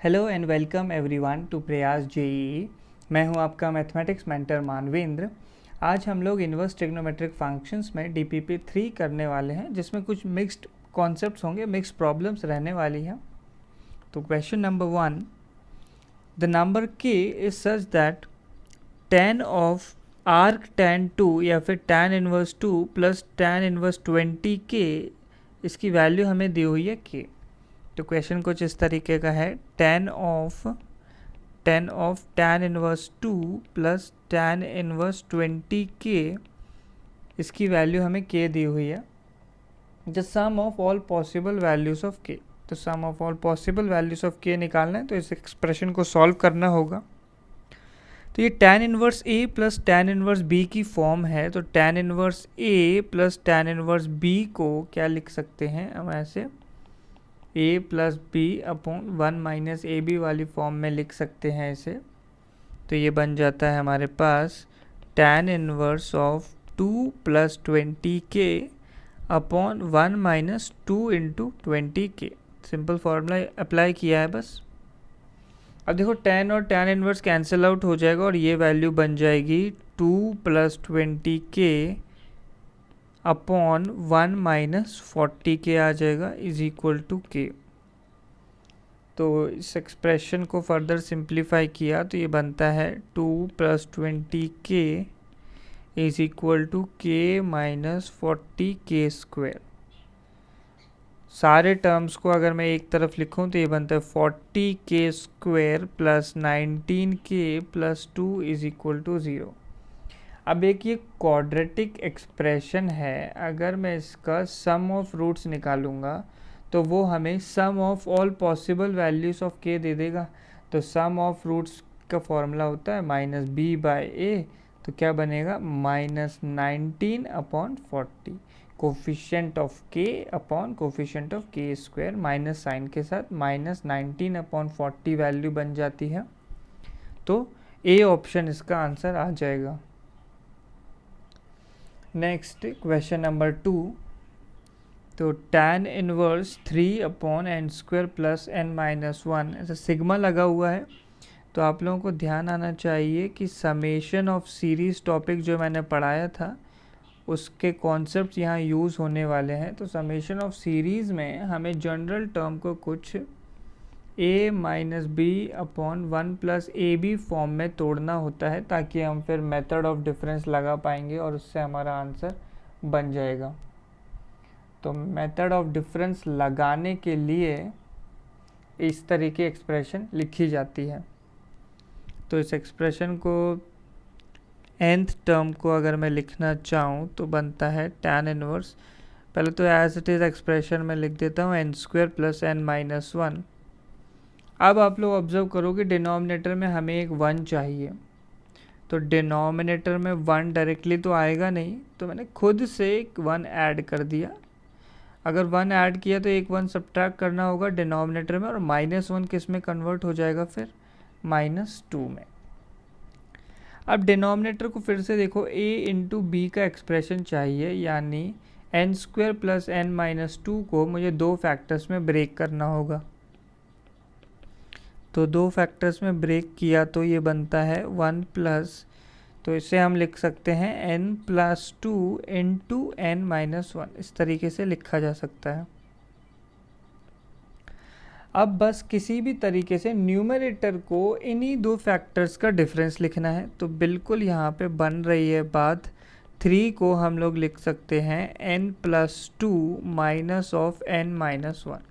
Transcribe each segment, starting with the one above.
Hello and welcome everyone to Prayas JEE. मैं हूं आपका मैथमेटिक्स मेंटर मानवेंद्र। आज हम लोग इन्वर्स ट्रिग्नोमेट्रिक फंक्शंस में डीपीपी 3 करने वाले हैं, जिसमें कुछ मिक्स्ड कॉन्सेप्ट्स होंगे, मिक्स्ड प्रॉब्लम्स रहने वाली हैं। तो question number 1, the number k is such that tan of arc tan 2 या फिर tan inverse 2 plus tan inverse 20k, इसकी वैल्यू हमें दी हुई है k। तो क्वेश्चन कुछ इस तरीके का है, tan of tan inverse 2 plus tan inverse 20k, इसकी वैल्यू हमें k दी हुई है। The sum of all possible values of k, तो sum of all possible values of k निकालना है, तो इस एक्सप्रेशन को सॉल्व करना होगा। तो ये tan inverse a plus tan inverse b की फॉर्म है, तो tan inverse a plus tan inverse b को क्या लिख सकते हैं हम ऐसे, a plus B upon 1 minus A B वाली फॉर्म में लिख सकते हैं इसे। तो ये बन जाता है हमारे पास tan inverse of 2 plus 20k upon 1 minus 2 into 20k। Simple formula apply किया है बस। अब देखो tan और tan इनवर्स कैंसिल आउट हो जाएगा और ये वैल्यू बन जाएगी 2 plus 20k upon 1 minus 40k आ जाएगा इज इक्वल टू k। तो इस एक्सप्रेशन को फर्दर सिंप्लीफाई किया तो ये बनता है 2 plus 20k is equal to k minus 40k square. सारे टर्म्स को अगर मैं एक तरफ लिखूं तो ये बनता है 40k square plus 19k plus 2 is equal to 0। अब एक ये क्वाड्रेटिक एक्सप्रेशन है, अगर मैं इसका सम ऑफ रूट्स निकालूंगा तो वो हमें sum of all possible values of k दे देगा। तो सम ऑफ रूट्स का फॉर्मूला होता है माइनस बी बाई ए, तो क्या बनेगा minus 19 upon 40, coefficient of k upon coefficient of k square, minus sine के साथ माइनस 19 अपॉन 40 वैल्यू बन जाती है। तो ए ऑप्शन इसका आंसर आ जाएगा। नेक्स्ट क्वेश्चन नंबर 2, तो tan inverse 3 upon N square plus N minus 1, ऐसा सिग्मा लगा हुआ है। तो आप लोगों को ध्यान आना चाहिए कि समेशन ऑफ सीरीज टॉपिक जो मैंने पढ़ाया था उसके कॉन्सेप्ट यहाँ यूज़ होने वाले हैं। तो समेशन ऑफ सीरीज़ में हमें जनरल टर्म को कुछ a minus B upon 1 plus A B form में तोड़ना होता है, ताकि हम फिर मेथड ऑफ डिफरेंस लगा पाएंगे और उससे हमारा आंसर बन जाएगा। तो मेथड ऑफ डिफरेंस लगाने के लिए इस तरीके एक्सप्रेशन लिखी जाती है। तो इस एक्सप्रेशन को nth टर्म को अगर मैं लिखना चाहूँ तो बनता है tan इनवर्स, पहले तो एज इट इज़ एक्सप्रेशन में लिख देता हूँ N square plus N minus 1। अब आप लोग ऑब्जर्व करो कि डिनोमिनेटर में हमें एक 1 चाहिए, तो डिनोमिनेटर में 1 डायरेक्टली तो आएगा नहीं, तो मैंने खुद से एक 1 ऐड कर दिया। अगर 1 ऐड किया तो एक 1 सब्ट्रैक्ट करना होगा डिनोमिनेटर में, और माइनस 1 किस में कन्वर्ट हो जाएगा फिर, माइनस 2 में। अब डिनोमिनेटर को फिर से देखो, a इंटू बी का एक्सप्रेशन चाहिए, यानी N square plus N minus 2 को मुझे दो फैक्टर्स में ब्रेक करना होगा। तो दो फैक्टर्स में ब्रेक किया तो ये बनता है 1 प्लस, तो इसे हम लिख सकते हैं n plus 2 into N minus 1, इस तरीके से लिखा जा सकता है। अब बस किसी भी तरीके से न्यूमरेटर को इन्हीं दो फैक्टर्स का डिफरेंस लिखना है। तो बिल्कुल यहाँ पे बन रही है बात, 3 को हम लोग लिख सकते हैं n plus 2 minus of n minus 1।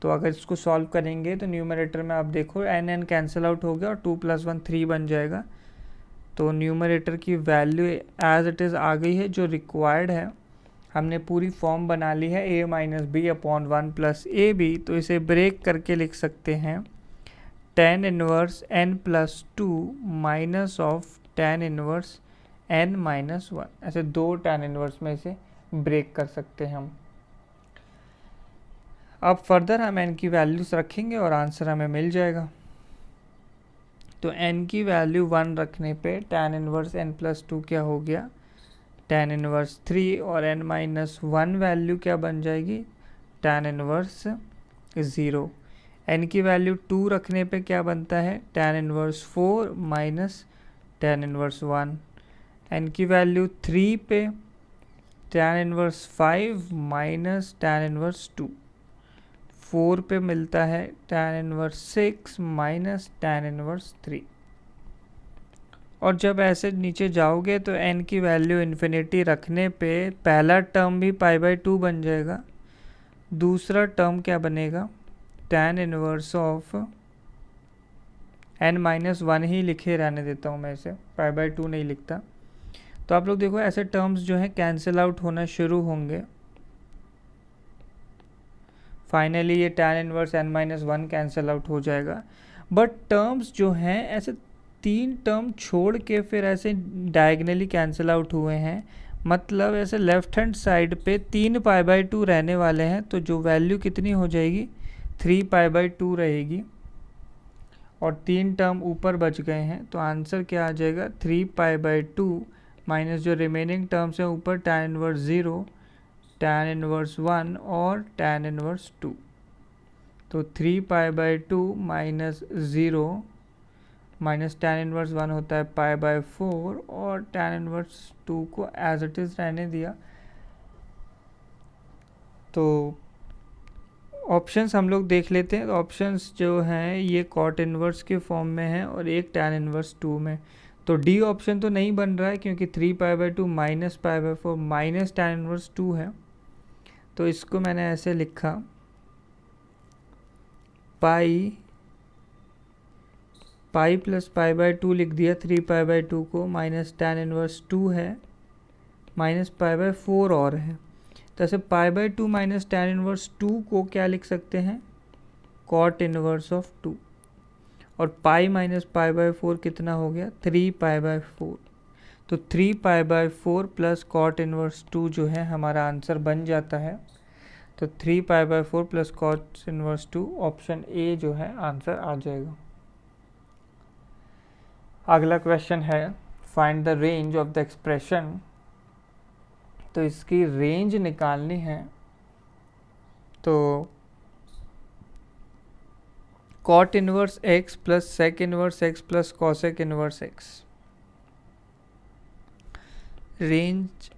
तो अगर इसको सॉल्व करेंगे तो न्यूमरेटर में आप देखो n कैंसिल आउट हो गया और 2 प्लस 1 3 बन जाएगा। तो न्यूमरेटर की वैल्यू एज इट इज़ आ गई है जो रिक्वायर्ड है। हमने पूरी फॉर्म बना ली है a minus B upon 1 plus A B, तो इसे ब्रेक करके लिख सकते हैं tan inverse n plus 2 minus of tan inverse n minus 1। ऐसे दो tan इनवर्स में इसे ब्रेक कर सकते हैं हम। अब फर्दर हम n की वैल्यूज रखेंगे और आंसर हमें मिल जाएगा। तो n की वैल्यू 1 रखने पे tan इनवर्स n प्लस 2 क्या हो गया, tan इनवर्स 3, और n माइनस 1 वैल्यू क्या बन जाएगी, tan इनवर्स 0। n की वैल्यू 2 रखने पे क्या बनता है, tan inverse 4 minus tan inverse 1। n की वैल्यू 3 पे tan inverse 5 minus tan inverse 2। 4 पे मिलता है tan inverse 6 minus tan inverse 3। और जब ऐसे नीचे जाओगे तो n की वैल्यू इन्फिनिटी रखने पे पहला टर्म भी π/2 बन जाएगा, दूसरा टर्म क्या बनेगा, tan इनवर्स ऑफ n-1 ही लिखे रहने देता हूँ मैं, इसे π/2 नहीं लिखता। तो आप लोग देखो ऐसे टर्म्स जो हैं कैंसिल आउट होना शुरू होंगे। फाइनली ये tan inverse n-1 cancel out हो जाएगा। बट टर्म्स जो हैं ऐसे 3 टर्म छोड़ के फिर ऐसे डायगनली कैंसिल आउट हुए हैं, मतलब ऐसे लेफ्ट हैंड साइड पे 3 π/2 रहने वाले हैं। तो जो वैल्यू कितनी हो जाएगी, 3 π/2 रहेगी। और 3 टर्म ऊपर बच गए हैं, तो आंसर क्या आ जाएगा, 3 π/2 माइनस जो रिमेनिंग टर्म्स हैं ऊपर tan इनवर्स 0, tan इनवर्स 1 और tan इनवर्स 2। तो 3 π/2 माइनस 0 माइनस tan इनवर्स 1 होता है π/4 और tan इनवर्स 2 को एज इट इज़ रहने दिया। तो ऑप्शंस हम लोग देख लेते हैं। तो ऑप्शंस जो हैं ये कॉट इनवर्स के फॉर्म में है और एक tan इनवर्स 2 में। तो डी ऑप्शन तो नहीं बन रहा है क्योंकि 3 π/2 माइनस π/4 माइनस tan इनवर्स 2 है। तो इसको मैंने ऐसे लिखा, पाई प्लस π/2 लिख दिया 3 π/2 को, माइनस tan इनवर्स 2 है, माइनस π/4 और है। तो ऐसे π/2 माइनस tan इनवर्स 2 को क्या लिख सकते हैं, कॉट इनवर्स ऑफ 2। और पाई माइनस π/4 कितना हो गया, 3 π/4। तो 3 π/4 प्लस कॉट इनवर्स 2 जो है हमारा आंसर बन जाता है। तो 3 π/4 plus cot inverse 2 option A जो है आंसर आ जाएगा। अगला क्वेश्चन है find the range of the expression. तो इसकी रेंज निकालनी है। तो cot inverse x plus sec inverse x plus cosec inverse x, range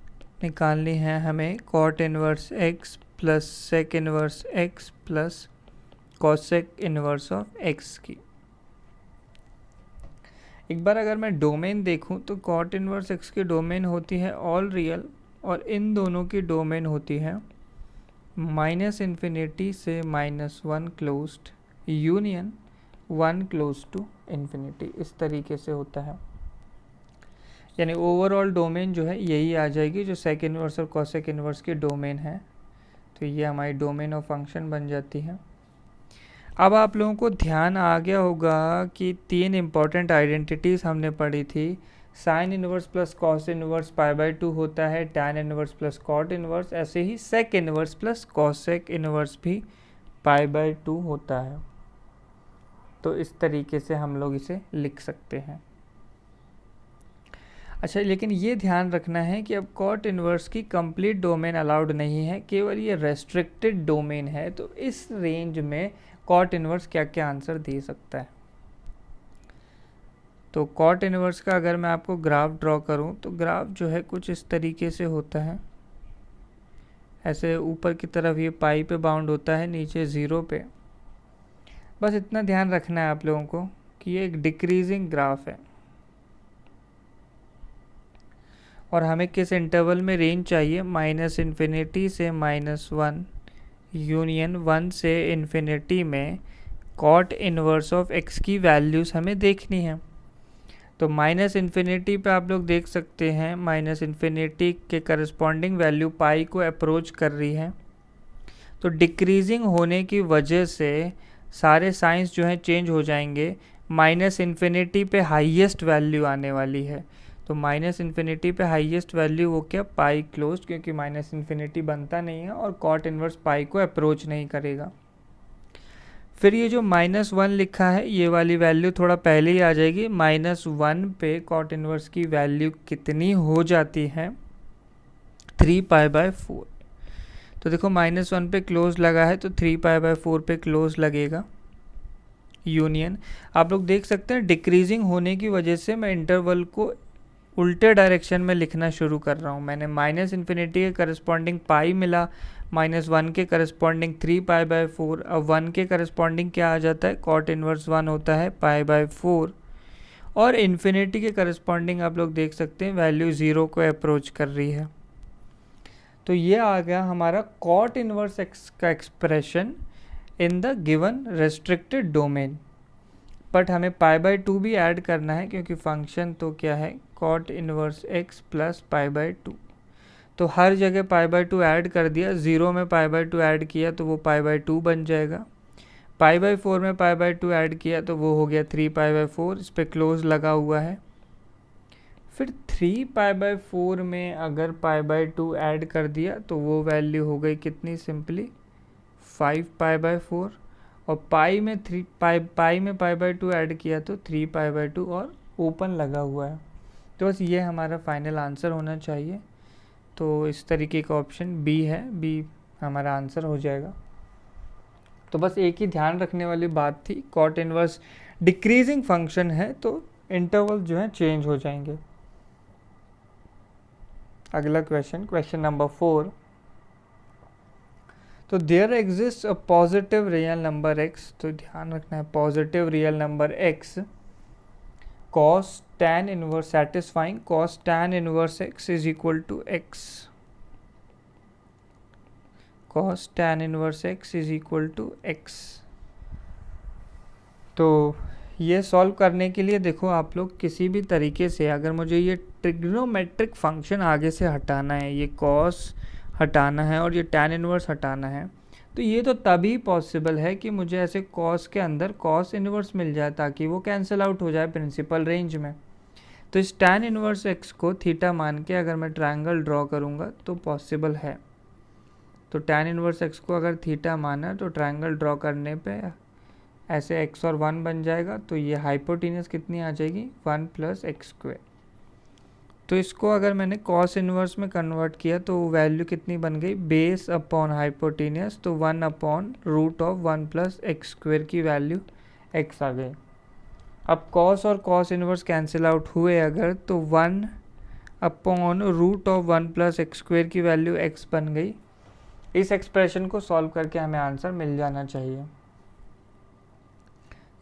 निकालनी है हमें cot inverse x plus sec inverse x plus cosec inverse of x की। एक बार अगर मैं डोमेन देखूं तो कॉट इनवर्स x की डोमेन होती है ऑल रियल और इन दोनों की डोमेन होती है -∞ से -1 closed union 1 close to infinity. इस तरीके से होता है, यानी ओवरऑल डोमेन जो है यही आ जाएगी जो सेक इनवर्स और कॉसेक इनवर्स की डोमेन है। तो ये हमारी डोमेन ऑफ फंक्शन बन जाती है। अब आप लोगों को ध्यान आ गया होगा कि 3 इंपॉर्टेंट आइडेंटिटीज़ हमने पढ़ी थी। Sine inverse plus cos inverse π/2 होता है, tan inverse plus cot inverse, ऐसे ही sec inverse plus cosec inverse भी π/2 होता है। तो इस तरीके से हम लोग इसे लिख सकते हैं। अच्छा, लेकिन ये ध्यान रखना है कि अब कॉट इनवर्स की कंप्लीट डोमेन अलाउड नहीं है, केवल ये रेस्ट्रिक्टेड डोमेन है। तो इस रेंज में कॉट इनवर्स क्या क्या आंसर दे सकता है। तो कॉट इनवर्स का अगर मैं आपको ग्राफ ड्रॉ करूं तो ग्राफ जो है कुछ इस तरीके से होता है। ऐसे ऊपर की तरफ ये पाई पे बाउंड होता है, नीचे 0 पे। बस इतना ध्यान रखना है आप लोगों को कि ये एक डिक्रीजिंग ग्राफ है और हमें किस इंटरवल में रेंज चाहिए, -∞ से -1 यूनियन 1 से इन्फिनिटी में कॉट इनवर्स ऑफ x की वैल्यूज़ हमें देखनी है। तो -∞ पे आप लोग देख सकते हैं -∞ के करस्पॉन्डिंग वैल्यू पाई को अप्रोच कर रही है। तो डिक्रीजिंग होने की वजह से सारे साइंस जो हैं चेंज हो जाएंगे। -∞ पे हाईएस्ट वैल्यू आने वाली है। तो -∞ पे हाईएस्ट वैल्यू वो क्या, पाई क्लोज, क्योंकि -∞ बनता नहीं है और कॉट इनवर्स पाई को अप्रोच नहीं करेगा। फिर ये जो -1 लिखा है ये वाली वैल्यू थोड़ा पहले ही आ जाएगी। -1 पे कॉट इनवर्स की वैल्यू कितनी हो जाती है, 3π/4। तो देखो -1 पे क्लोज लगा है तो 3π/4 पे क्लोज लगेगा। यूनियन। आप लोग देख सकते हैं डिक्रीजिंग होने की वजह से मैं इंटरवल को उल्टे डायरेक्शन में लिखना शुरू कर रहा हूँ। मैंने माइनस इन्फिनिटी के करस्पॉन्डिंग पाई मिला, -1 के करस्पॉन्डिंग 3π/4। अब 1 के करस्पॉन्डिंग क्या आ जाता है, कॉट इनवर्स 1 होता है π/4। और इन्फिनिटी के करस्पॉन्डिंग आप लोग देख सकते हैं वैल्यू 0 को अप्रोच कर रही है। तो ये आ गया हमारा कॉट इनवर्स एक्स का expression in the given restricted domain. But हमें π/2 भी ऐड करना है क्योंकि फंक्शन तो क्या है, कॉट इनवर्स x प्लस π/2। तो हर जगह π/2 ऐड कर दिया, 0 में π/2 ऐड किया तो वो π/2 बन जाएगा। π/4 में π/2 ऐड किया तो वो हो गया 3π/4। इस पर क्लोज लगा हुआ है। फिर 3π/4 में अगर π/2 ऐड कर दिया तो वो वैल्यू हो गई कितनी, सिंपली 5π/4। और पाई में π/2 ऐड किया तो 3π/2 और ओपन लगा हुआ है। तो बस ये हमारा फाइनल आंसर होना चाहिए। तो इस तरीके का ऑप्शन बी है, बी हमारा आंसर हो जाएगा। तो बस एक ही ध्यान रखने वाली बात थी, कॉट इनवर्स डिक्रीजिंग फंक्शन है तो इंटरवल जो है चेंज हो जाएंगे। अगला क्वेश्चन नंबर 4। तो there exist a positive real number x, तो ध्यान रखना है positive real number x cos tan inverse satisfying cos tan inverse x is equal to x, cos tan inverse x is equal to x। तो ये solve करने के लिए देखो आप लोग किसी भी तरीके से, अगर मुझे ये ट्रिग्नोमेट्रिक फंक्शन आगे से हटाना है, ये cos हटाना है और ये tan इनवर्स हटाना है, तो ये तो तभी पॉसिबल है कि मुझे ऐसे cos के अंदर cos इनवर्स मिल जाए ताकि वो कैंसिल आउट हो जाए प्रिंसिपल रेंज में। तो इस tan इनवर्स x को थीटा मान के अगर मैं ट्रायंगल ड्रॉ करूँगा तो पॉसिबल है। तो tan इनवर्स x को अगर थीटा माना तो ट्रायंगल ड्रॉ करने पे ऐसे x और 1 बन जाएगा। तो ये हाइपोटेन्यूस कितनी आ जाएगी, 1 + x²। तो इसको अगर मैंने cos इनवर्स में कन्वर्ट किया तो वैल्यू कितनी बन गई, बेस अपॉन हाइपोटेन्यूस, तो 1/√1 + x² की वैल्यू x आ गई। अब cos और cos इनवर्स कैंसिल आउट हुए अगर, तो 1/√1 + x² की वैल्यू x बन गई। इस एक्सप्रेशन को सॉल्व करके हमें आंसर मिल जाना चाहिए।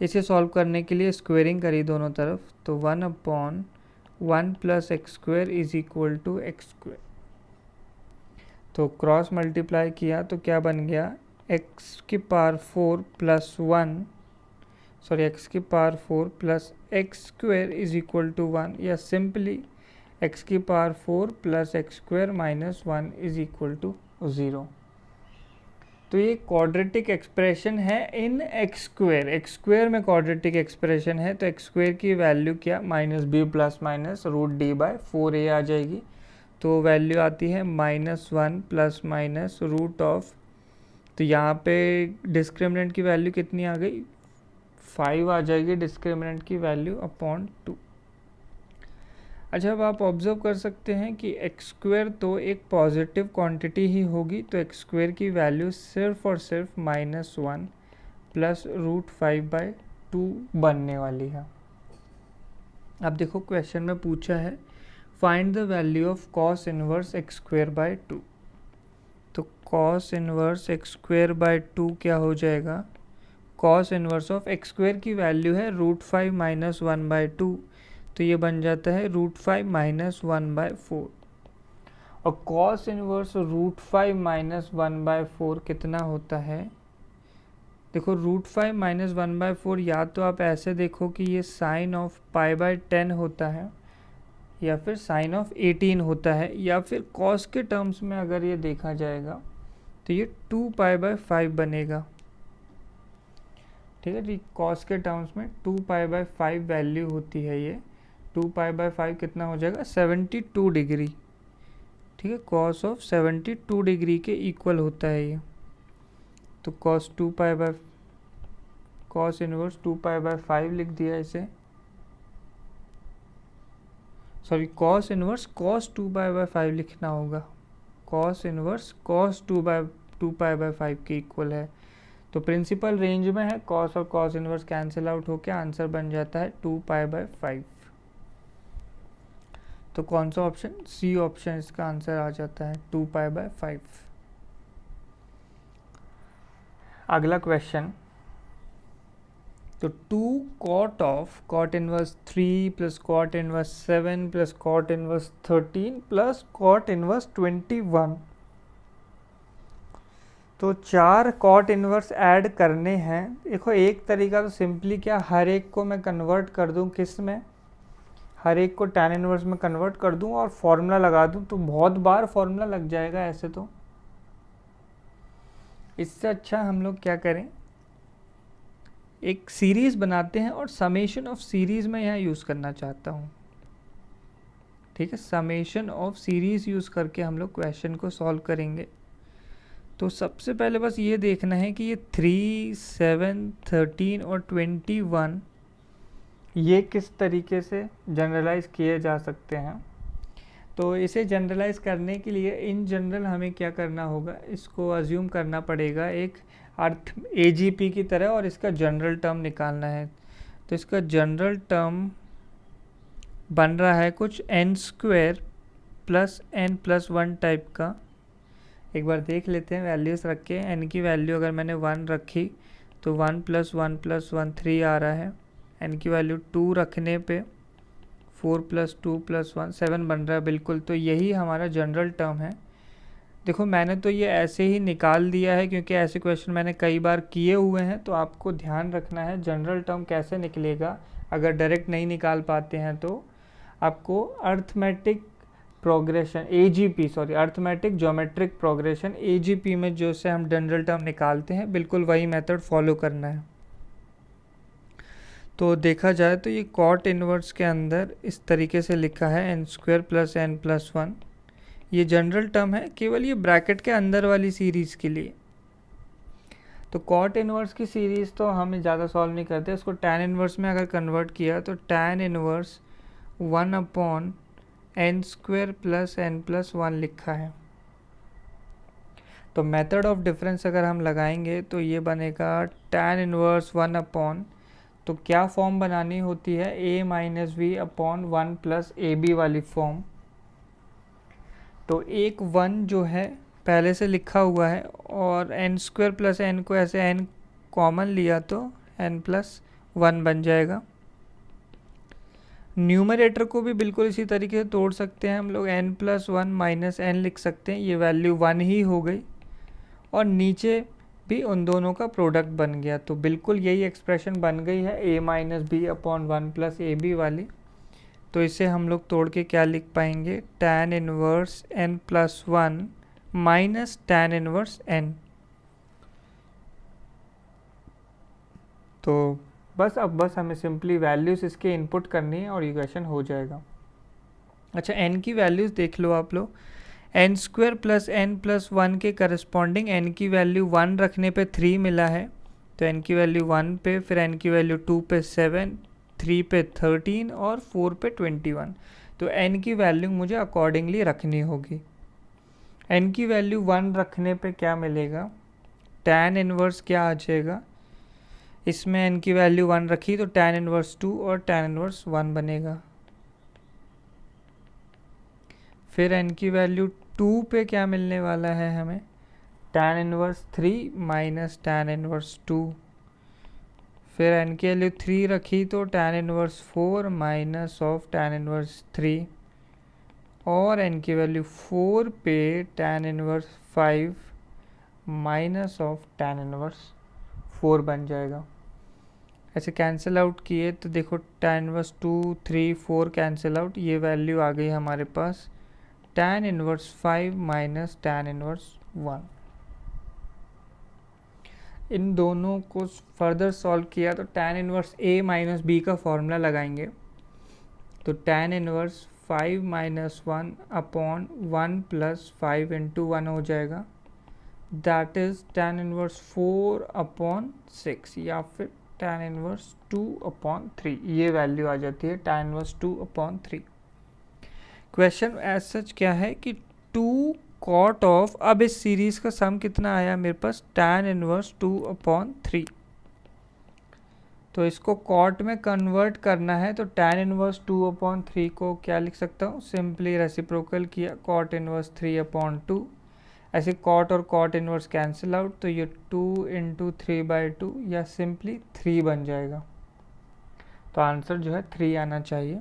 इसे सॉल्व करने के लिए स्क्वेयरिंग करी दोनों तरफ, तो 1/1 + x² is equal to x²। तो क्रॉस मल्टीप्लाई किया तो क्या बन गया, x⁴ + 1, sorry x⁴ + x² is equal to 1, या simply x⁴ + x² - 1 is equal to 0। तो ये क्वाड्रेटिक एक्सप्रेशन है इन x² में क्वाड्रेटिक एक्सप्रेशन है, तो x² की वैल्यू क्या, -b ± √d/4a आ जाएगी। तो वैल्यू आती है -1 ± √, तो यहाँ पे डिस्क्रिमिनेंट की वैल्यू कितनी आ गई, 5 आ जाएगी डिस्क्रिमिनेंट की वैल्यू अपॉन 2। अच्छा, अब आप ऑब्जर्व कर सकते हैं कि x² तो एक पॉजिटिव क्वांटिटी ही होगी, तो x² की वैल्यू सिर्फ और सिर्फ -1 + √5/2 बनने वाली है। अब देखो क्वेश्चन में पूछा है find the value of cos inverse x²/2। तो cos इनवर्स x²/2 क्या हो जाएगा, cos इनवर्स ऑफ x² की वैल्यू है √5 - 1/2, तो ये बन जाता है √5 - 1/4। और cos इनवर्स √5 - 1/4 कितना होता है, देखो √5 - 1/4 या तो आप ऐसे देखो कि ये sin ऑफ π/10 होता है या फिर sin ऑफ 18 होता है, या फिर cos के टर्म्स में अगर ये देखा जाएगा तो ये 2π/5 बनेगा। ठीक है जी, cos के टर्म्स में 2π/5 वैल्यू होती है ये। 2π/5 कितना हो जाएगा, 72 डिग्री। ठीक है, cos ऑफ 72 डिग्री के इक्वल होता है ये। तो cos इनवर्स 2π/5 लिख दिया इसे, सॉरी cos इनवर्स cos 2π/5 लिखना होगा। cos इनवर्स cos 2π/5 के इक्वल है। तो प्रिंसिपल रेंज में है, कॉस और कॉस इनवर्स कैंसिल आउट होकर आंसर बन जाता है 2π/5। तो कौन सा ऑप्शन? सी ऑप्शन इसका आंसर आ जाता है 2π/5। अगला क्वेश्चन, तो 2 cot of cot inverse 3 plus cot inverse 7 plus cot inverse 13 plus cot inverse 21। तो 4 cot इनवर्स ऐड करने हैं। देखो एक तरीका तो सिंपली क्या, हर एक को मैं कन्वर्ट कर दूं किस में, हर एक को tan इनवर्स में कन्वर्ट कर दूं और फॉर्मूला लगा दूं, तो बहुत बार फॉर्मूला लग जाएगा ऐसे। तो इससे अच्छा हम लोग क्या करें, एक सीरीज बनाते हैं और समेशन ऑफ सीरीज में यहाँ यूज़ करना चाहता हूँ। ठीक है, समेशन ऑफ सीरीज यूज़ करके हम लोग क्वेश्चन को सॉल्व करेंगे। तो सबसे पहले बस ये देखना है कि ये 3, 7, 13 और 21 ये किस तरीके से जनरलाइज किए जा सकते हैं। तो इसे जनरलाइज करने के लिए इन जनरल हमें क्या करना होगा, इसको अज्यूम करना पड़ेगा एक अर्थ AGP की तरह और इसका जनरल टर्म निकालना है। तो इसका जनरल टर्म बन रहा है कुछ n² प्लस n+1 टाइप का। एक बार देख लेते हैं वैल्यूज़ रख के। n की वैल्यू अगर मैंने 1 रखी तो 1 + 1 + 1 3 आ रहा है। n की वैल्यू 2 रखने पे 4 + 2 + 1 7 बन रहा है बिल्कुल। तो यही हमारा जनरल टर्म है। देखो मैंने तो ये ऐसे ही निकाल दिया है क्योंकि ऐसे क्वेश्चन मैंने कई बार किए हुए हैं। तो आपको ध्यान रखना है जनरल टर्म कैसे निकलेगा। अगर डायरेक्ट नहीं निकाल पाते हैं तो आपको arithmetic progression arithmetic geometric progression AGP में जो से हम जनरल टर्म निकालते हैं बिल्कुल वही मेथड फॉलो करना है। तो देखा जाए तो ये कॉट इनवर्स के अंदर इस तरीके से लिखा है n² + n+1। ये जनरल टर्म है, केवल ये ब्रैकेट के अंदर वाली सीरीज़ के लिए। तो कॉट इनवर्स की सीरीज़ तो हम ज़्यादा सॉल्व नहीं करते, उसको tan इनवर्स में अगर कन्वर्ट किया तो tan इनवर्स 1/n² + n+1 लिखा है। तो मेथड ऑफ डिफरेंस अगर हम लगाएंगे तो ये बनेगा tan इनवर्स 1/, तो क्या फॉर्म बनानी होती है, a - v/1 + ab वाली फॉर्म। तो एक 1 जो है पहले से लिखा हुआ है और n² + n को ऐसे n कॉमन लिया तो n+1 बन जाएगा। न्यूमरेटर को भी बिल्कुल इसी तरीके से तोड़ सकते हैं हम लोग, n+1 - n लिख सकते हैं, ये वैल्यू 1 ही हो गई और नीचे भी उन दोनों का प्रोडक्ट बन गया। तो बिल्कुल यही एक्सप्रेशन बन गई है a - b/1 + ab वाली। तो इसे हम लोग तोड़ के क्या लिख पाएंगे, tan inverse n+1 minus tan inverse n। तो बस हमें सिंपली वैल्यूज़ इसके इनपुट करनी है और इक्वेशन हो जाएगा। अच्छा n की वैल्यूज़ देख लो आप लोग, n² + n+1 के करस्पॉन्डिंग n की वैल्यू 1 रखने पे 3 मिला है। तो n की वैल्यू 1 पे, फिर n की वैल्यू 2 पे 7, 3 पे 13 और 4 पे 21। तो n की वैल्यू मुझे अकॉर्डिंगली रखनी होगी। n की वैल्यू 1 रखने पे क्या मिलेगा, tan इनवर्स क्या आ जाएगा, इसमें n की वैल्यू 1 रखी तो tan इनवर्स 2 और tan इनवर्स 1 बनेगा। फिर n की वैल्यू 2 पे क्या मिलने वाला है हमें, tan inverse 3 minus tan inverse 2। फिर n की वैल्यू 3 रखी तो tan inverse 4 minus of tan inverse 3 और n की वैल्यू 4 पे tan inverse 5 minus of tan inverse 4 बन जाएगा। ऐसे कैंसिल आउट किए तो देखो tan इनवर्स 2, 3, 4 कैंसिल आउट, ये वैल्यू आ गई हमारे पास tan inverse 5 minus tan inverse 1। इन दोनों को फर्दर सॉल्व किया तो tan inverse a minus b का फॉर्मूला लगाएंगे। तो tan इनवर्स 5 - 1/1 + 5 × 1 हो जाएगा, दैट इज tan इनवर्स 4/6 या फिर tan इनवर्स 2/3। ये वैल्यू आ जाती है tan inverse 2/3। Question as such क्या है कि 2 कॉट ऑफ, अब इस सीरीज का सम कितना आया मेरे पास, tan इनवर्स 2/3। तो इसको कॉट में कन्वर्ट करना है तो tan इनवर्स 2/3 को क्या लिख सकता हूँ, सिंपली रेसिप्रोकल किया कॉट इनवर्स 3/2। ऐसे कॉट और कॉट इनवर्स कैंसिल आउट, तो ये 2 × 3/2 या सिंपली 3 बन जाएगा। तो आंसर जो है 3 आना चाहिए,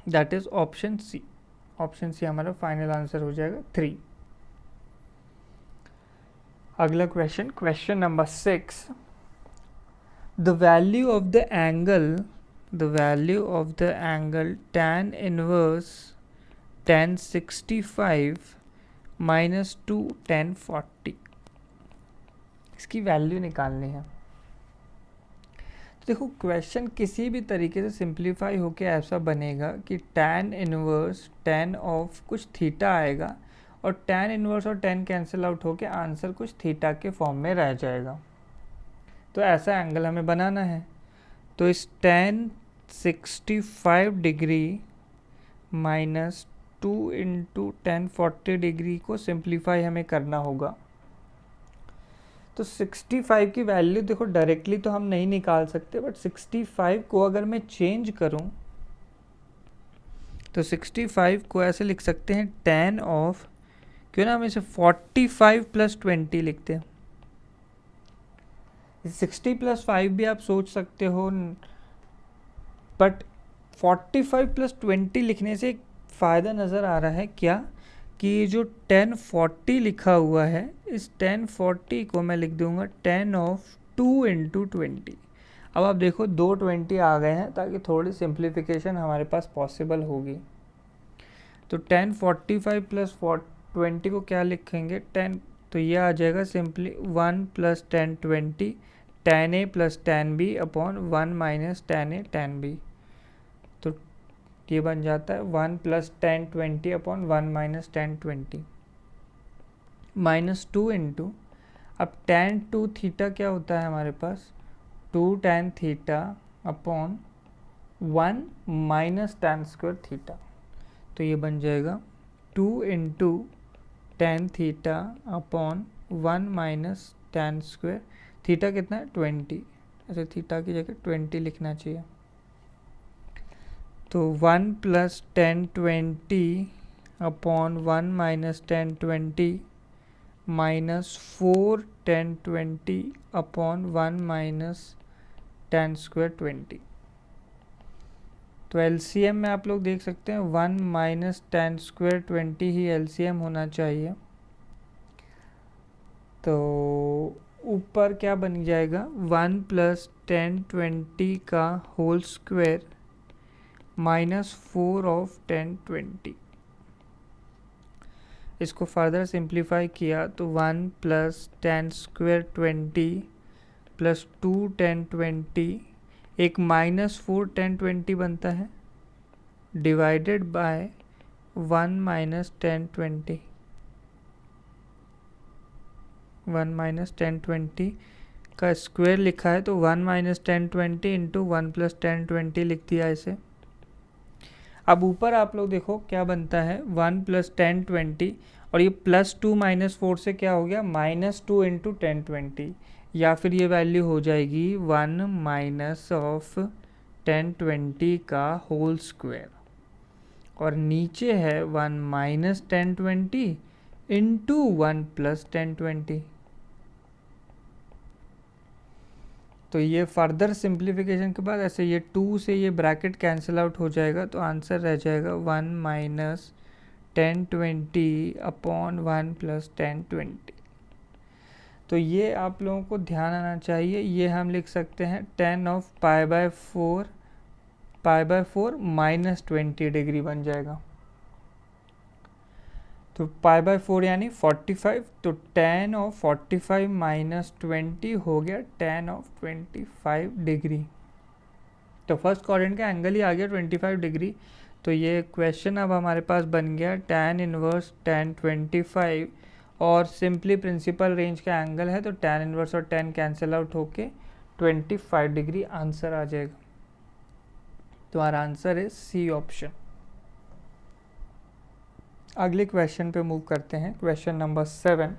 that is option C. Option C हमारा फाइनल आंसर हो जाएगा 3। अगला question, question number 6, the value of the angle tan inverse tan 65 minus 2 tan 40, इसकी वैल्यू निकालनी है। तो देखो क्वेश्चन किसी भी तरीके से सिंप्लीफाई होके ऐसा बनेगा कि tan इनवर्स tan ऑफ कुछ थीटा आएगा और tan इनवर्स और tan कैंसिल आउट होके आंसर कुछ थीटा के फॉर्म में रह जाएगा। तो ऐसा एंगल हमें बनाना है, तो इस tan 65 degree minus 2 × tan 40 degree को सिंप्लीफाई हमें करना होगा। तो 65 की वैल्यू देखो डायरेक्टली तो हम नहीं निकाल सकते, बट 65 को अगर मैं चेंज करूं तो 65 को ऐसे लिख सकते हैं tan ऑफ, क्यों ना हम इसे 45 + 20 लिखते हैं। 60 + 5 भी आप सोच सकते हो, बट 45 + 20 लिखने से एक फ़ायदा नज़र आ रहा है क्या, कि ये जो tan 40 लिखा हुआ है, इस tan 40 को मैं लिख दूंगा tan ऑफ 2 × 20। अब आप देखो 2 20 आ गए हैं, ताकि थोड़ी सिंप्लीफिकेशन हमारे पास पॉसिबल होगी। तो tan 45 + 20 को क्या लिखेंगे, tan, तो ये आ जाएगा simply 1 + tan 20 tan a + tan b upon 1 - tan a tan b। तो ये बन जाता है 1 + tan 20 अपॉन 1 - tan 20 -2 × अब tan 2 थीटा क्या होता है हमारे पास, 2 tan theta upon 1 - tan square theta. तो ये बन जाएगा 2 × tan theta upon 1 - tan square, theta कितना है 20, ऐसे थीटा की जगह 20 लिखना चाहिए। तो 1 + tan 20 upon 1 - tan 20 -4 tan 20 upon 1 - tan square 20। तो एलसीएम में आप लोग देख सकते हैं 1 - tan स्क्वायर 20 ही एलसीएम होना चाहिए। तो ऊपर क्या बन जाएगा, 1 + tan 20 का होल स्क्वायर -4 ऑफ tan 20। इसको फर्दर सिंप्लीफाई किया तो 1 + tan स्क्वायर 20 + 2 tan 20, एक -4 tan 20 बनता है, डिवाइडेड बाय 1 - tan 20। 1 - tan 20 का स्क्वायर लिखा है, तो 1 - tan 20 × 1 + tan 20 लिख दिया इसे। अब ऊपर आप लोग देखो क्या बनता है, 1 + tan 20, और ये +2 - 4 से क्या हो गया, -2 × tan 20, या फिर ये वैल्यू हो जाएगी 1 - ऑफ tan 20 का होल स्क्वायर, और नीचे है 1 - tan 20 × 1 + tan 20। तो ये फर्दर सिंप्लीफिकेशन के बाद ऐसे ये 2 से ये ब्रैकेट कैंसिल आउट हो जाएगा, तो आंसर रह जाएगा 1 - tan 20 अपॉन 1 + tan 20। तो ये आप लोगों को ध्यान आना चाहिए, ये हम लिख सकते हैं tan ऑफ π/4 -20 डिग्री बन जाएगा। तो π/4 यानी 45, तो tan ऑफ 45 - 20 हो गया tan ऑफ 25 डिग्री। तो फर्स्ट क्वाड्रेंट का एंगल ही आ गया 25 डिग्री। तो ये क्वेश्चन अब हमारे पास बन गया tan इनवर्स tan 25, और सिंपली प्रिंसिपल रेंज का एंगल है, तो tan इनवर्स और tan कैंसिल आउट होके 25 डिग्री आंसर आ जाएगा। तो हमारा आंसर है सी ऑप्शन। अगले क्वेश्चन पे मूव करते हैं, क्वेश्चन नंबर 7।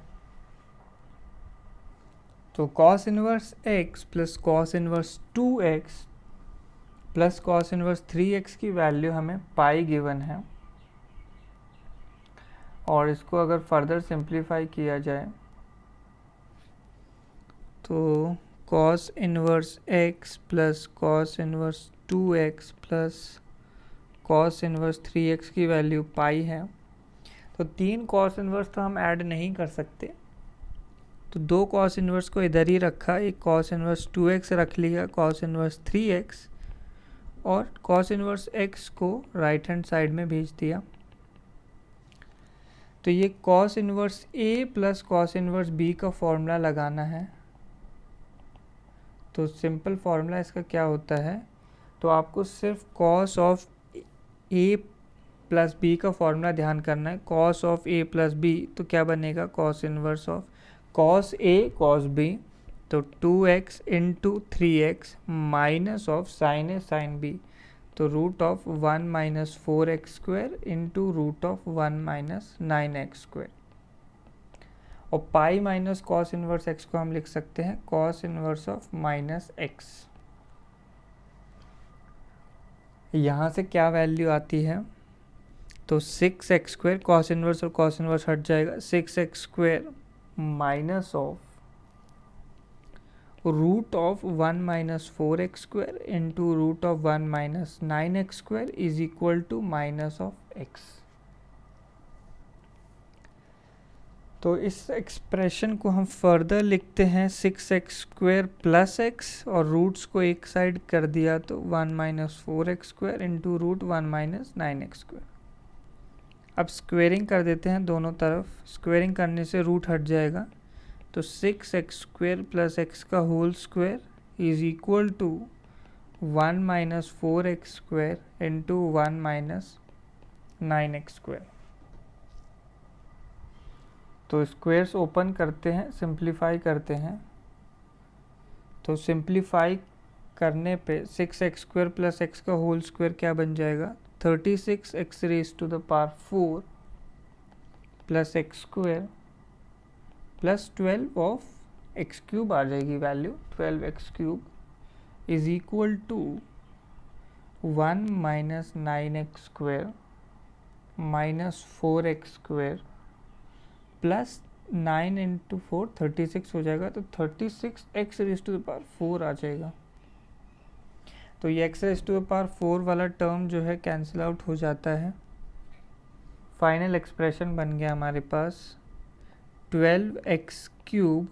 तो cos inverse x plus cos inverse 2x plus cos inverse 3x की वैल्यू हमें पाई गिवन है, और इसको अगर फर्दर सिंप्लीफाई किया जाए तो cos inverse x plus cos inverse 2x plus cos inverse 3x की वैल्यू पाई है। तो 3 कॉस इनवर्स तो हम ऐड नहीं कर सकते, तो 2 कॉस इनवर्स को इधर ही रखा, एक कॉस इनवर्स 2x रख लिया, कॉस इनवर्स 3x, और कॉस इनवर्स x को राइट हैंड साइड में भेज दिया। तो ये cos inverse a plus cos inverse b का फॉर्मूला लगाना है। तो सिंपल फॉर्मूला इसका क्या होता है, तो आपको सिर्फ cos of a plus b का फॉर्मूला ध्यान करना है। Cos of a plus b तो क्या बनेगा, cos inverse of cos a cos b, तो 2x into 3x minus of sine a sine b, तो root of 1 minus 4x square into root of 1 minus 9x square. और pi minus cos inverse x को हम लिख सकते हैं cos inverse of minus x। यहाँ से क्या वैल्यू आती है, तो 6x स्क्वायर, कॉस इनवर्स और कॉस इनवर्स हट जाएगा, 6x square minus of root of 1 minus 4x square into root of 1 minus 9x square is equal to minus of x। तो इस एक्सप्रेशन को हम फर्दर लिखते हैं 6x स्क्वायर प्लस x, और रूट्स को एक साइड कर दिया तो 1 minus 4x square into root 1 minus 9x square. अब स्क्वेयरिंग कर देते हैं दोनों तरफ, स्क्वेयरिंग करने से रूट हट जाएगा, तो 6x स्क्वायर प्लस x का whole square is equal to 1 minus 4x square into 1 minus 9x square. तो स्क्वेयर्स ओपन करते हैं, सिंप्लीफाई करते हैं, तो सिंप्लीफाई करने पे 6x स्क्वायर प्लस x का होल स्क्वायर क्या बन जाएगा, 36x raise to the power 4 plus x square plus 12 of x cube आ जाएगी value, 12x cube is equal to 1 minus 9x square minus 4x square plus 9 into 4 36 हो जाएगा, तो 36x raise to the power 4 आ जाएगा। तो ये x raise to the power 4 वाला टर्म जो है कैंसिल आउट हो जाता है। फाइनल एक्सप्रेशन बन गया हमारे पास 12x cube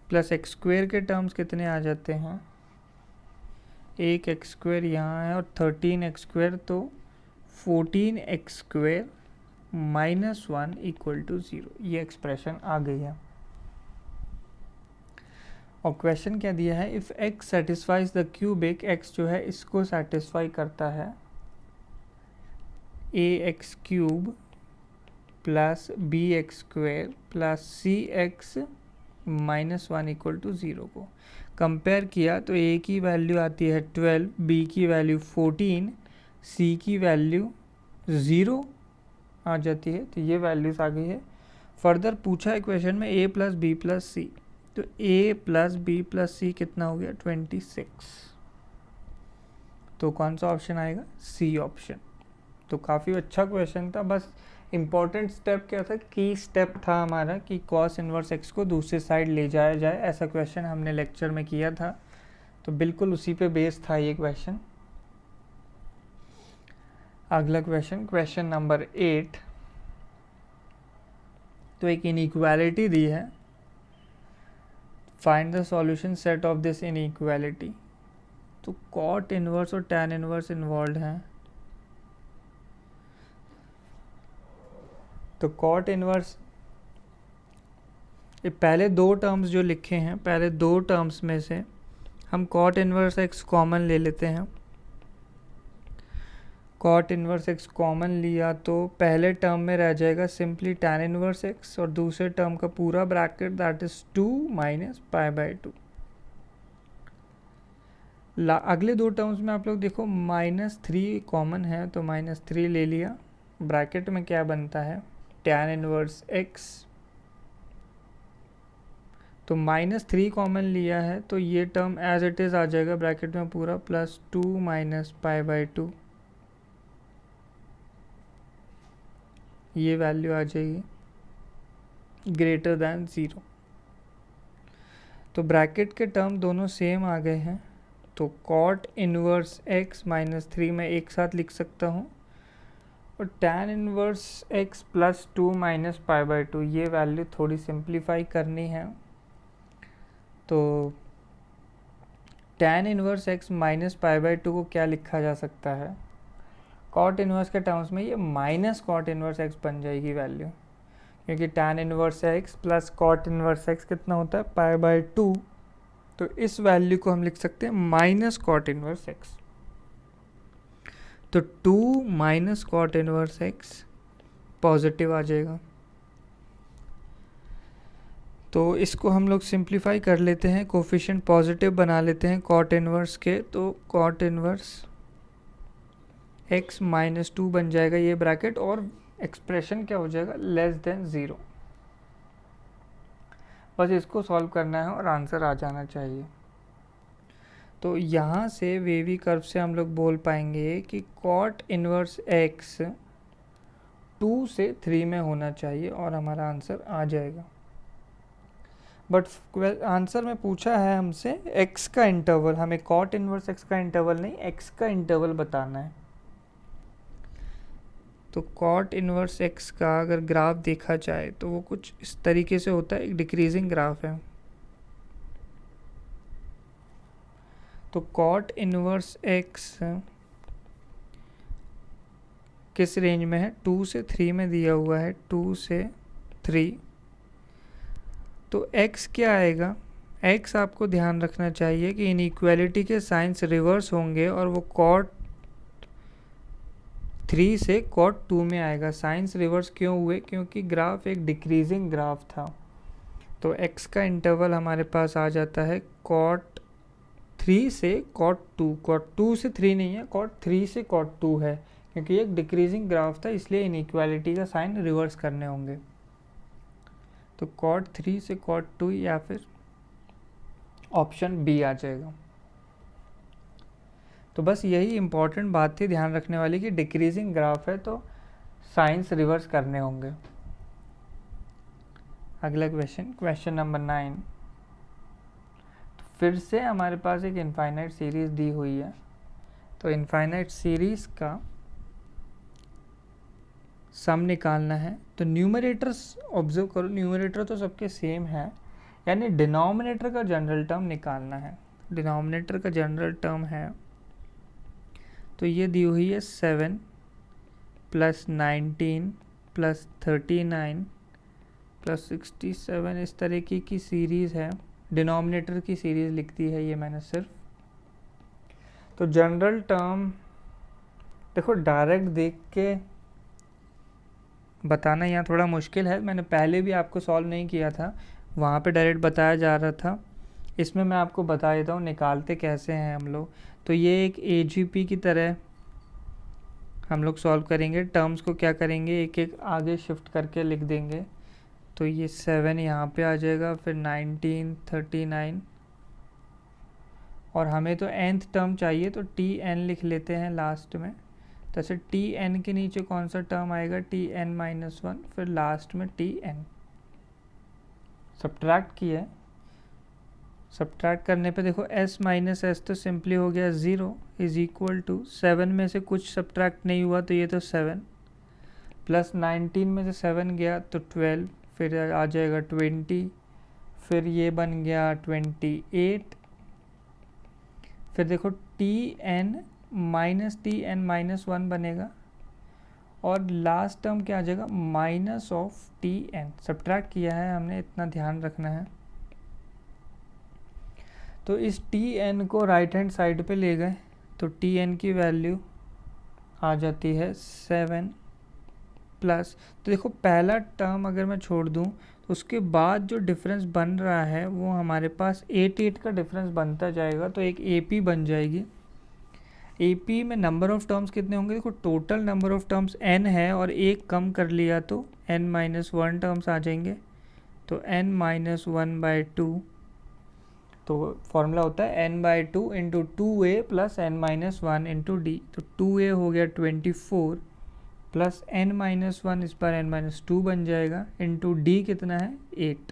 plus x square के टर्म्स कितने आ जाते हैं, एक x स्क्वायर यहाँ है और 13x स्क्वायर, तो 14x square minus 1 equal to 0। ये एक्सप्रेशन आ गई है। और क्वेश्चन क्या दिया है, if x satisfies the cubic, x जो है इसको सेटिस्फाई करता है, ax cube plus bx square plus cx minus 1 equal to 0 को कंपेयर किया, तो a की वैल्यू आती है 12, b की वैल्यू 14, c की वैल्यू 0 आ जाती है। तो ये वैल्यूज आ गई है। फर्दर पूछा है क्वेश्चन में a प्लस बी प्लस सी, तो a प्लस बी प्लस सी कितना हो गया 26। तो कौन सा ऑप्शन आएगा, सी ऑप्शन। तो काफ़ी अच्छा क्वेश्चन था। बस इम्पॉर्टेंट स्टेप क्या था, की स्टेप था हमारा कि कॉस इनवर्स एक्स को दूसरी साइड ले जाया जाए। ऐसा क्वेश्चन हमने लेक्चर में किया था, तो बिल्कुल उसी पे बेस था ये क्वेश्चन। अगला क्वेश्चन, क्वेश्चन नंबर 8। तो एक इनइक्वालिटी दी है, find the solution set of this inequality. तो कॉट इनवर्स और टैन इनवर्स इन्वॉल्व हैं। तो कॉट इनवर्स, ये पहले दो टर्म्स जो लिखे हैं, पहले दो टर्म्स में से हम कॉट इनवर्स एक्स कॉमन ले लेते हैं। कॉट इनवर्स एक्स कॉमन लिया तो पहले टर्म में रह जाएगा सिंपली टैन इनवर्स एक्स, और दूसरे टर्म का पूरा bracket that is 2 minus pi by 2। अगले दो टर्म्स में आप लोग देखो -3 कॉमन है, तो -3 ले लिया। ब्रैकेट में क्या बनता है, tan इनवर्स x, तो -3 कॉमन लिया है तो ये टर्म एज इट इज़ आ जाएगा ब्रैकेट में पूरा, +2 - π/2, ये वैल्यू आ जाएगी ग्रेटर दैन 0। तो ब्रैकेट के टर्म दोनों सेम आ गए हैं, तो cot इनवर्स x -3 मैं एक साथ लिख सकता हूँ, और tan इनवर्स x +2 - π/2 ये वैल्यू थोड़ी सिंप्लीफाई करनी है, तो tan इनवर्स x -π/2 को क्या लिखा जा सकता है, cot इनवर्स के टर्म्स में ये -cot इनवर्स x बन जाएगी वैल्यू, क्योंकि tan inverse x plus cot inverse x कितना होता है, π/2, तो इस वैल्यू को हम लिख सकते हैं -cot इनवर्स x। तो 2 - cot इनवर्स x पॉजिटिव आ जाएगा। तो इसको हम लोग सिंप्लीफाई कर लेते हैं, कोफिशिएंट पॉजिटिव बना लेते हैं cot इनवर्स के, तो cot इनवर्स x -2 बन जाएगा ये ब्रैकेट, और एक्सप्रेशन क्या हो जाएगा, <0। बस इसको सॉल्व करना है और आंसर आ जाना चाहिए। तो यहाँ से वेवी कर्व से हम लोग बोल पाएंगे कि cot इनवर्स x 2 से 3 में होना चाहिए और हमारा आंसर आ जाएगा। बट आंसर में पूछा है हमसे x का इंटरवल, हमें cot इनवर्स x का इंटरवल नहीं, x का इंटरवल बताना है। तो cot इनवर्स x का अगर ग्राफ देखा जाए तो वो कुछ इस तरीके से होता है, एक डिक्रीजिंग ग्राफ है। तो cot इनवर्स x किस रेंज में है, 2 से 3 में दिया हुआ है, 2 से 3। तो x क्या आएगा, x आपको ध्यान रखना चाहिए कि इनइक्वालिटी के साइंस रिवर्स होंगे और वो cot 3 से cot 2 में आएगा। साइंस रिवर्स क्यों हुए, क्योंकि ग्राफ एक डिक्रीजिंग ग्राफ था। तो x का इंटरवल हमारे पास आ जाता है cot 3 से cot 2, cot 2 से 3 नहीं है, cot 3 से cot 2 है, क्योंकि एक डिक्रीजिंग ग्राफ था, इसलिए इनइक्वालिटी का साइन रिवर्स करने होंगे। तो cot 3 से cot 2 या फिर ऑप्शन बी आ जाएगा। तो बस यही इम्पॉर्टेंट बात थी ध्यान रखने वाली कि डिक्रीजिंग ग्राफ है तो साइंस रिवर्स करने होंगे। अगला क्वेश्चन नंबर 9। तो फिर से हमारे पास एक इनफाइनाइट सीरीज दी हुई है, तो इनफाइनाइट सीरीज का सम निकालना है। तो न्यूमरेटर्स ऑब्जर्व करो, न्यूमरेटर तो सबके सेम है, यानी डिनोमिनेटर का जनरल टर्म निकालना है। डिनोमिनेटर का जनरल टर्म है, तो ये दी हुई है 7 + 19 + 39 + 67, इस तरीके की सीरीज़ है। डिनोमिनेटर की सीरीज़ लिखती है ये मैंने सिर्फ। तो जनरल टर्म देखो, डायरेक्ट देख के बताना यहाँ थोड़ा मुश्किल है, मैंने पहले भी आपको सॉल्व नहीं किया था, वहाँ पे डायरेक्ट बताया जा रहा था। इसमें मैं आपको बता देता हूँ निकालते कैसे हैं हम लोग। तो ये एक AGP की तरह हम लोग सॉल्व करेंगे। टर्म्स को क्या करेंगे, एक एक आगे शिफ्ट करके लिख देंगे। तो ये 7 यहाँ पे आ जाएगा, फिर 19 39, और हमें तो nth टर्म चाहिए तो Tn लिख लेते हैं लास्ट में। तो ऐसे Tn के नीचे कौन सा टर्म आएगा, Tn - 1, फिर लास्ट में Tn। सब्ट्रैक्ट किया, सब्ट्रैक्ट करने पे देखो s - s तो सिंपली हो गया 0 = 7 में से कुछ सब्ट्रैक्ट नहीं हुआ तो ये तो 7, प्लस 19 में से 7 गया तो 12, फिर आ जाएगा 20, फिर ये बन गया 28, फिर देखो Tn - 1 बनेगा, और लास्ट टर्म क्या आ जाएगा, -Tn। सब्ट्रैक्ट किया है हमने, इतना ध्यान रखना है। तो इस Tn को राइट हैंड साइड पे ले गए, तो Tn की वैल्यू आ जाती है 7 प्लस, तो देखो पहला टर्म अगर मैं छोड़ दूं तो उसके बाद जो डिफरेंस बन रहा है वो हमारे पास 8 का डिफरेंस बनता जाएगा, तो एक AP बन जाएगी। AP में नंबर ऑफ टर्म्स कितने होंगे? देखो total number of terms n है और एक कम कर लिया तो n-1 टर्म्स आ जाएंगे, तो n-1/2, तो फॉर्मूला होता है n/2 into 2a plus n-1 into d, तो 2a हो गया 24 प्लस n-1 इस पर n-2 बन जाएगा, इंटू d कितना है 8।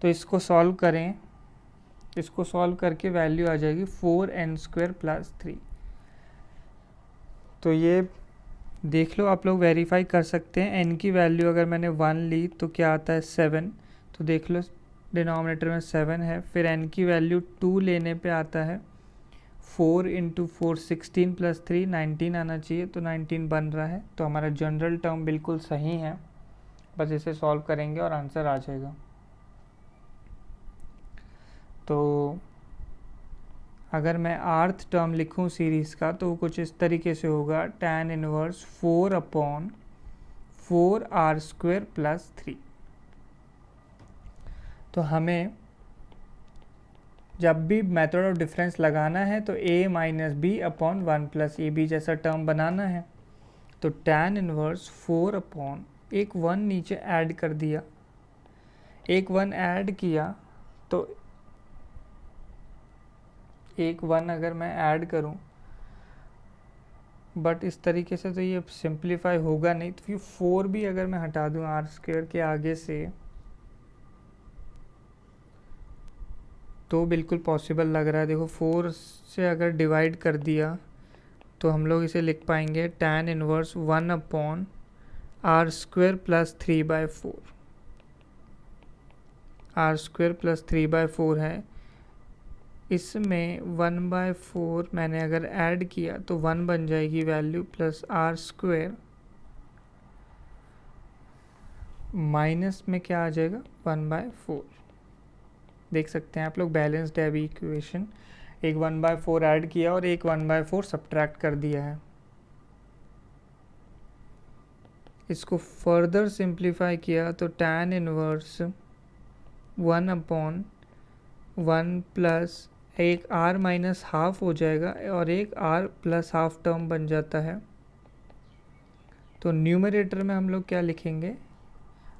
तो इसको सॉल्व करें, इसको सॉल्व करके वैल्यू आ जाएगी 4n² प्लस 3। तो ये देख लो, आप लोग वेरीफाई कर सकते हैं। n की वैल्यू अगर मैंने 1 ली तो क्या आता है 7, तो देख लो डिनोमिनेटर में 7 है। फिर n की वैल्यू 2 लेने पे आता है 4 इंटू 4 16 प्लस 3 19 आना चाहिए, तो 19 बन रहा है। तो हमारा जनरल टर्म बिल्कुल सही है, बस इसे सॉल्व करेंगे और आंसर आ जाएगा। तो अगर मैं आर्थ टर्म लिखूं सीरीज़ का तो कुछ इस तरीके से होगा, tan इनवर्स 4/4r² प्लस 3। तो हमें जब भी मेथड ऑफ डिफरेंस लगाना है तो a minus B upon 1 plus A b जैसा टर्म बनाना है। तो tan इनवर्स 4 एक 1 नीचे ऐड कर दिया, एक 1 ऐड किया, तो एक 1 अगर मैं ऐड करूं, बट इस तरीके से तो ये सिंप्लीफाई होगा नहीं, तो फिर 4 भी अगर मैं हटा दूं r² के आगे से तो बिल्कुल पॉसिबल लग रहा है। देखो 4 से अगर डिवाइड कर दिया तो हम लोग इसे लिख पाएंगे tan inverse 1/r² plus 3/4। r² plus 3/4 है, इसमें 1/4 मैंने अगर ऐड किया तो 1 बन जाएगी वैल्यू, प्लस r² माइनस में क्या आ जाएगा 1/4। देख सकते हैं आप लोग बैलेंस्ड है अभी इक्वेशन, एक 1/4 ऐड किया और एक 1/4 सब्ट्रैक्ट कर दिया है। इसको फर्दर सिंप्लीफाई किया तो tan इनवर्स 1/1 प्लस एक r माइनस हाफ हो जाएगा और एक r प्लस हाफ टर्म बन जाता है। तो न्यूमरेटर में हम लोग क्या लिखेंगे,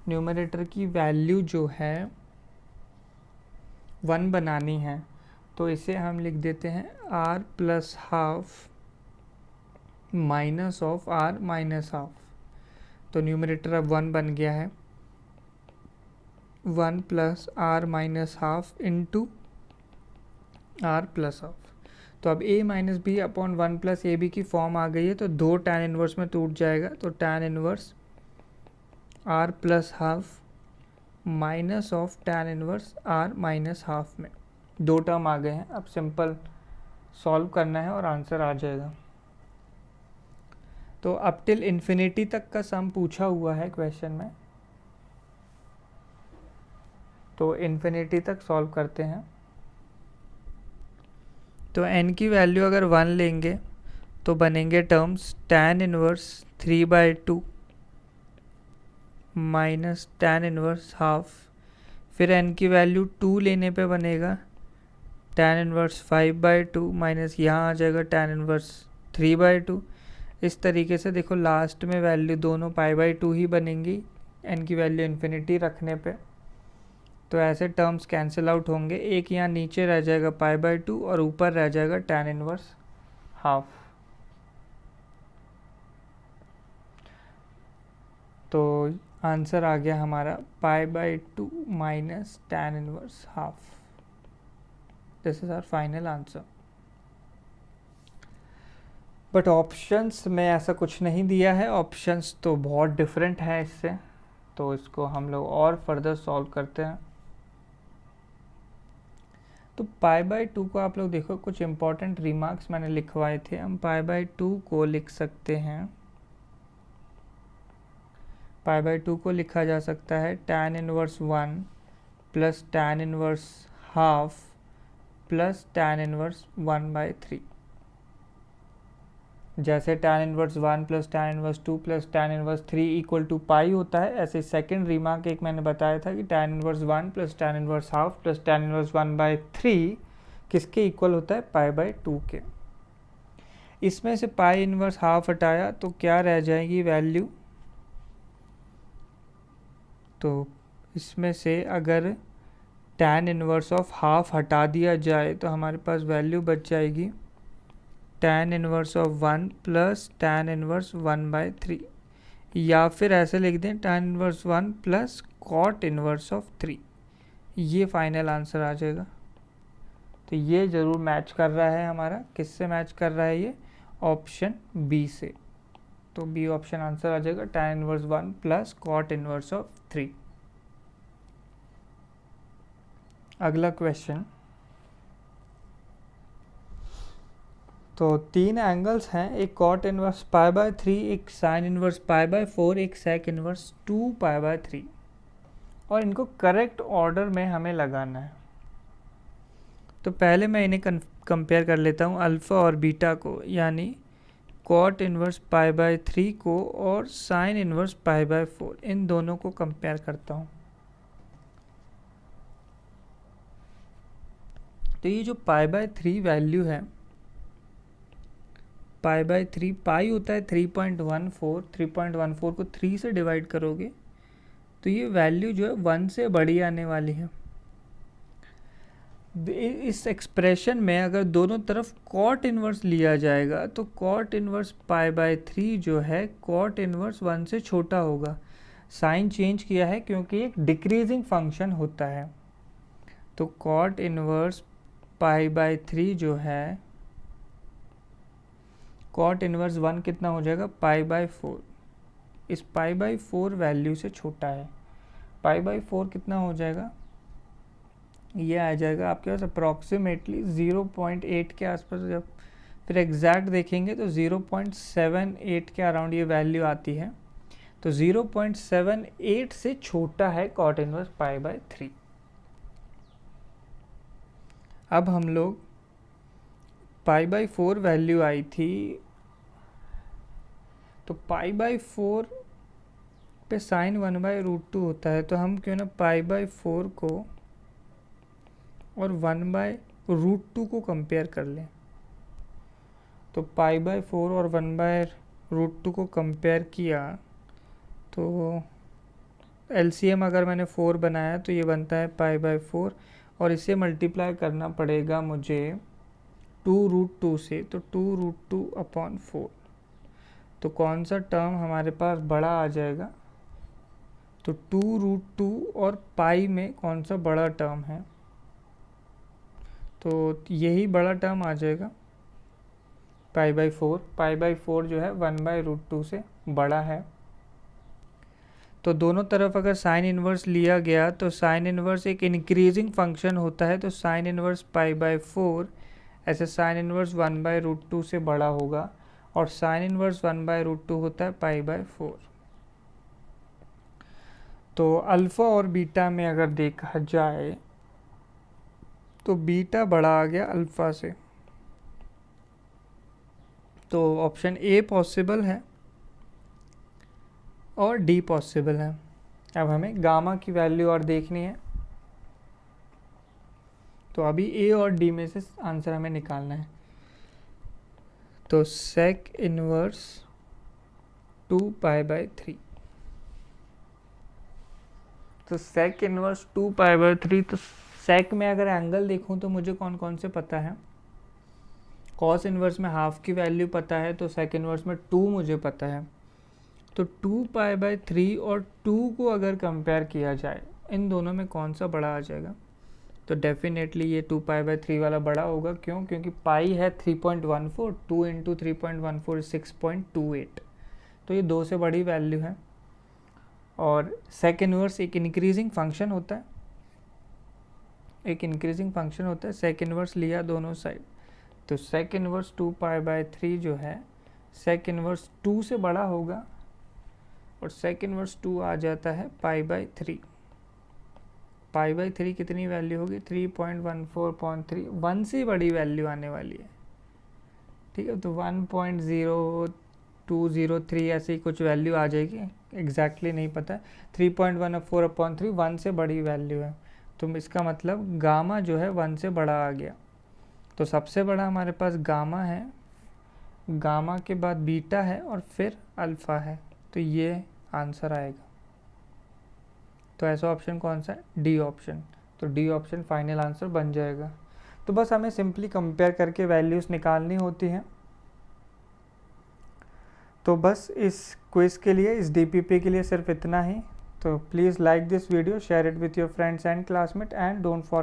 न्यूमरेटर की वैल्यू जो है 1 बनानी है, तो इसे हम लिख देते हैं r plus half minus of r minus half. तो न्यूमरेटर अब 1 बन गया है, 1 plus r minus half into r plus half. तो अब a minus B upon 1 plus A b की फॉर्म आ गई है, तो 2 tan इनवर्स में टूट जाएगा, तो tan inverse r plus half minus of tan inverse r minus half में 2 टर्म आ गए हैं। अब सिंपल सॉल्व करना है और आंसर आ जाएगा। तो अप टिल इन्फिनिटी तक का सम पूछा हुआ है क्वेश्चन में, तो इन्फिनिटी तक सॉल्व करते हैं। तो n की वैल्यू अगर 1 लेंगे तो बनेंगे terms tan inverse 3/2 minus tan inverse half, फिर n की वैल्यू 2 लेने पे बनेगा tan इनवर्स 5/2 माइनस यहाँ आ जाएगा tan इनवर्स 3/2। इस तरीके से देखो लास्ट में वैल्यू दोनों π/2 ही बनेंगी n की वैल्यू इन्फिनिटी रखने पे। तो ऐसे टर्म्स कैंसिल आउट होंगे, एक यहाँ नीचे रह जाएगा π/2 और ऊपर रह जाएगा tan इनवर्स हाफ। तो आंसर आ गया हमारा π/2 minus tan inverse half. This is our final answer. But options में ऐसा कुछ नहीं दिया है, ऑप्शंस तो बहुत डिफरेंट है इससे, तो इसको हम लोग और फर्दर सॉल्व करते हैं। तो π/2 को आप लोग देखो, कुछ इंपॉर्टेंट रिमार्क्स मैंने लिखवाए थे। हम π/2 को लिख सकते हैं, π/2 को लिखा जा सकता है tan inverse 1 plus tan inverse half plus tan inverse 1/3। जैसे tan inverse 1 plus tan inverse 2 plus tan inverse 3 equal to pi होता है, ऐसे सेकेंड रिमार्क एक मैंने बताया था कि tan inverse 1 plus tan inverse half plus tan inverse 1/3 किसके इक्वल होता है, पाई/2 के। इसमें से पाई इनवर्स हाफ हटाया तो क्या रह जाएगी वैल्यू, तो इसमें से अगर tan इनवर्स ऑफ हाफ हटा दिया जाए तो हमारे पास वैल्यू बच जाएगी tan inverse of 1 plus tan inverse 1/3, या फिर ऐसे लिख दें tan inverse 1 plus cot inverse of 3। ये फाइनल आंसर आ जाएगा। तो ये ज़रूर मैच कर रहा है हमारा, किससे मैच कर रहा है ये, ऑप्शन बी से। तो बी ऑप्शन आंसर आ जाएगा tan inverse 1 plus cot inverse of 3। अगला क्वेश्चन, तो 3 एंगल्स हैं, एक cot इनवर्स पाई/3, एक sin इनवर्स पाई/4, एक sec इनवर्स 2 पाई/3, और इनको करेक्ट ऑर्डर में हमें लगाना है। तो पहले मैं इन्हें कंपेयर कर लेता हूँ, अल्फ़ा और बीटा को, यानी cot इनवर्स पाई/3 को और sin इनवर्स पाई/4, इन दोनों को कंपेयर करता हूँ। तो ये जो पाई/3 वैल्यू है, पाई/3 पाई होता है 3.14, 3.14 को 3 से डिवाइड करोगे तो ये वैल्यू जो है 1 से बड़ी आने वाली है। इस एक्सप्रेशन में अगर दोनों तरफ cot इनवर्स लिया जाएगा तो cot इनवर्स पाई/3 जो है cot इनवर्स 1 से छोटा होगा। साइन चेंज किया है क्योंकि एक डिक्रीजिंग फंक्शन होता है। तो cot इनवर्स पाई/3 जो है, cot इनवर्स 1 कितना हो जाएगा, पाई/4। इस पाई/4 वैल्यू से छोटा है। पाई/4 कितना हो जाएगा, ये आ जाएगा आपके पास अप्रॉक्सीमेटली 0.8 के आसपास। जब फिर एग्जैक्ट देखेंगे तो 0.78 के अराउंड ये वैल्यू आती है। तो 0.78 से छोटा है cot इनवर्स पाई/3। अब हम लोग पाई/4 वैल्यू आई थी, तो पाई/4 पे साइन 1/√2 होता है, तो हम क्यों ना पाई/4 को और 1/√2 को कंपेयर कर लें। तो पाई/4 और 1/√2 को कंपेयर किया तो एलसीएम अगर मैंने 4 बनाया तो ये बनता है पाई/4, और इसे मल्टीप्लाई करना पड़ेगा मुझे 2√2 से, तो 2√2/4। तो कौन सा टर्म हमारे पास बड़ा आ जाएगा, तो 2√2 और पाई में कौन सा बड़ा टर्म है, तो यही बड़ा टर्म आ जाएगा पाई/4। पाई/4 जो है 1/√2 से बड़ा है। तो दोनों तरफ अगर साइन इन्वर्स लिया गया तो साइन इन्वर्स एक इंक्रीजिंग फंक्शन होता है, तो साइन इन्वर्स पाई/4 ऐसे साइन इन्वर्स 1/√2 से बड़ा होगा, और साइन इन्वर्स 1/√2 होता है पाई/4। तो अल्फ़ा और बीटा में अगर देखा जाए तो बीटा बड़ा आ गया अल्फ़ा से, तो ऑप्शन ए पॉसिबल है और डी पॉसिबल है। अब हमें गामा की वैल्यू और देखनी है, तो अभी ए और डी में से आंसर हमें निकालना है। तो सेक इनवर्स 2 पाई/3, तो सेक इनवर्स 2 पाई/3, तो सेक में अगर एंगल देखूं तो मुझे कौन कौन से पता है। कॉस इनवर्स में हाफ की वैल्यू पता है, तो सेक इनवर्स में 2 मुझे पता है। तो 2 पाई/3 और 2 को अगर कंपेयर किया जाए, इन दोनों में कौन सा बड़ा आ जाएगा, तो डेफिनेटली ये 2 पाई/3 वाला बड़ा होगा। क्यों, क्योंकि पाई है 3.14, 2 इंटू 3.14 6.28, तो ये 2 से बड़ी वैल्यू है। और सेक इनवर्स एक इंक्रीजिंग फंक्शन होता है, एक इंक्रीजिंग फंक्शन होता है। सेक इनवर्स लिया दोनों साइड, तो सेक इनवर्स 2 पाई/3 जो है सेक इनवर्स 2 से बड़ा होगा, और सेक इनवर्स 2 आ जाता है पाई/3। पाई/3 कितनी वैल्यू होगी, 3.14.3, 1 से बड़ी वैल्यू आने वाली है। ठीक है, तो 1.0203 ऐसी कुछ वैल्यू आ जाएगी, एग्जैक्टली नहीं पता। 3.1/4/3 1 से बड़ी वैल्यू है, तो इसका मतलब गामा जो है 1 से बड़ा आ गया। तो सबसे बड़ा हमारे पास गामा है, गामा के बाद बीटा है और फिर अल्फ़ा है, तो ये आंसर आएगा। तो ऐसा ऑप्शन कौन सा है? D option. तो डी ऑप्शन फाइनल आंसर बन जाएगा। तो बस हमें सिंपली कंपेयर करके वैल्यूज़ निकालनी होती हैं। तो बस इस क्विज़ के लिए, इस डीपीपी के लिए सिर्फ इतना ही। तो please like this video, share it with your friends and classmate, and don't forget